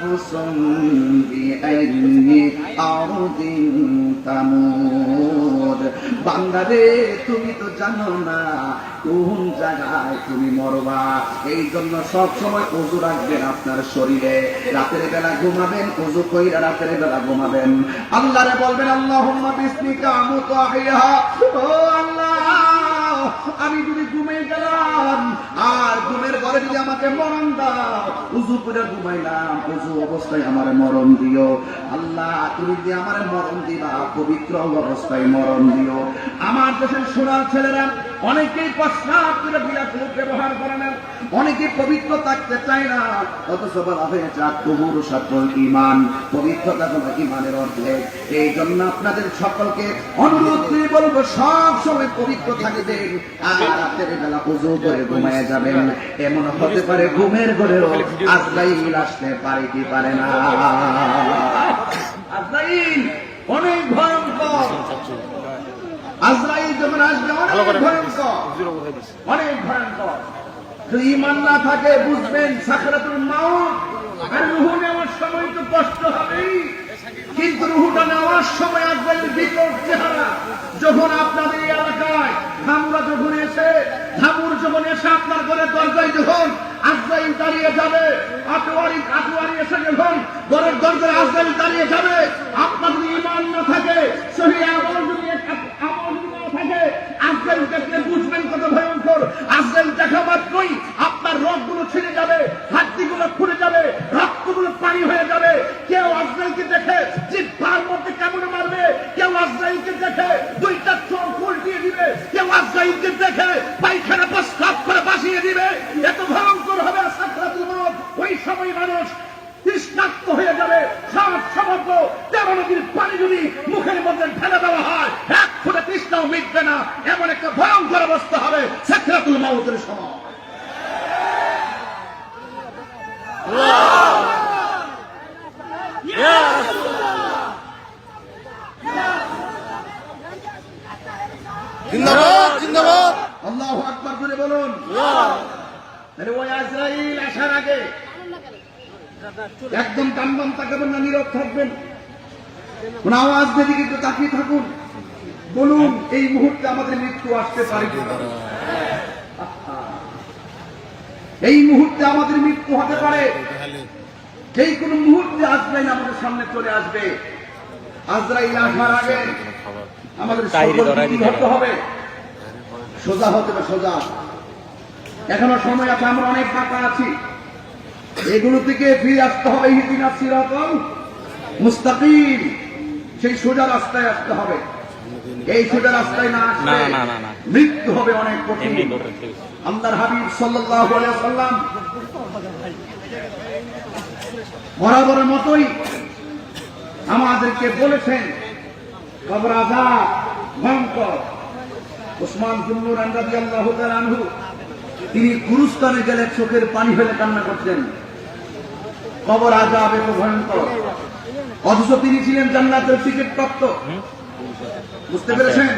আনফুসুম বিআইয়ি আরদিন তামুত। বান্দারে তুমি তো জানো না কোন জায়গায় তুমি মরবা, এই জন্য সব সময় ওযু রাখবেন আপনার শরীরে। রাতের বেলা ঘুমাবেন ওযু কইরা রাতের বেলা ঘুমাবেন। আল্লাহরে বলবেন আল্লাহুম্মা বিসমিকা আমুতু আহইয়া। ও আল্লাহ, আমি যদি ঘুমিয়ে গেলাম আর ঘুমের ঘরে যদি আমাকে মরণ দাও, উযু করে ঘুমাইলাম, উযু অবস্থায় আমার মরণ দিও। আল্লাহ তুমি যদি আমার মরণ দিবা, পবিত্র অবস্থায় মরণ দিও। আমার দেশের সোনার ছেলেরা অনেকেই প্রস্রাব করে বিলাস ব্যবহার করে না, অনেকে পবিত্র থাকতে চায় না, অথচ বলা হয়েছে আত্মহুর সাতল ঈমান, পবিত্রতা হলো ঈমানের অর্ধেক। এই জন্য আপনাদের সকলকে অনুরোধ করে বলবো সব সময় পবিত্র থাকবেন আর রাতের বেলা ওযু করে ঘুমিয়ে যাবেন। এমন হতে পারে ঘুমের ঘরেও আজরাইল আসতে পারে কি পারে না। আজরাইল অনেক ভয়ঙ্কর, আজরাইল যখন আসবে অনেক ভয়ঙ্কর, অনেক ভয়ঙ্কর। যদি ঈমান না থাকে বুঝবেন সাকরাতুল মাউত, আর রূহ নেওয়ার সময় তো কষ্ট হবেই, কিন্তু রূহটা নেওয়ার সময় আজরাইল বিকট চেহারা। যখন আপনাদের এই এলাকায় ধামুরা যখন এসে আপনার ঘরের দরজায় যখন আজরাইল দাঁড়িয়ে যাবে, আটোয়ারি এসে যখন ঘরের দরজায় আজরাইল দাঁড়িয়ে যাবে, আপনার যদি ঈমান না থাকে, সহি আমল যদি না থাকে, আজরাইল দেখলে বুঝবেন কত ভয়ঙ্কর। আজরাইল দেখা মাত্রই আপনার রোগগুলো ছিঁড়ে যাবে, হাড্ডিগুলো খুলে যাবে, রক্তগুলো পানি হয়ে যাবে। কেউ আজরাইলকে দেখে জিহ্বার মধ্যে কামড় মারবে, কেউ আজরাইলকে দেখে দুইটা চোখ উল্টিয়ে দিবে, কেউ আজরাইলকে দেখে পায়খানা প্রস্রাব করে বাসিয়ে দিবে। এত ভয়ঙ্কর হবে সাকরাতুল মউত। ওই সময় মানুষ তৃষ্ণার্ত হয়ে যাবে। সমগ্র 13 নদীর পানি যদি মুখের মধ্যে ঢেলে দেওয়া হয়, এক ফোঁটা তৃষ্ণাও মিটবে না। এমন একটা ভয়ঙ্কর অবস্থা হবে সাকরাতুল মউতের সময়। জিন্দাবাদ জিন্দাবাদ, আল্লাহু আকবার করে বলুন। তাহলে ওই আজরাইল আসার আগে একদম কান তাকাবেন না, নীরব থাকবেন, কোন আওয়াজ দিকে একটু তাকিয়ে থাকুন। বলুন এই মুহূর্তে আমাদের মৃত্যু আসতে পারে কি? এই মুহূর্তে আমাদের মৃত্যু হতে পারে, যেই কোনো মুহূর্তে আজরাইল আমাদের সামনে চলে আসবে। আজরাইল আসার আগে আমাদের কি হতে হবে? সোজা হতে হবে, সোজা। এখনো সময় আছে, আমরা অনেক বাঁকা আছি, এগুলো থেকে ফিরে আসতে হবে। ইহদিনাস সিরাতাল মুস্তাকিম, সেই সোজা রাস্তায় আসতে হবে। এই সোজা রাস্তায় না আসলে মৃত্যু হবে অনেক কঠিন। আল্লাহর হাবিব সাল্লাল্লাহু আলাইহি ওয়াসাল্লাম বরাবরের মতোই আমাদেরকে বলেছেন কবর আযাব ভয়ঙ্কর। ওসমান বিন নূরান রাদিয়াল্লাহু তাআলা আনহু তিনি গুরুস্থানে গেলে চোখের পানি ফেলে কান্না করতেন, কবর আযাব এত ভয়ঙ্কর, অথচ তিনি ছিলেন জান্নাতের টিকিট প্রাপ্ত। বুঝতে পেরেছেন?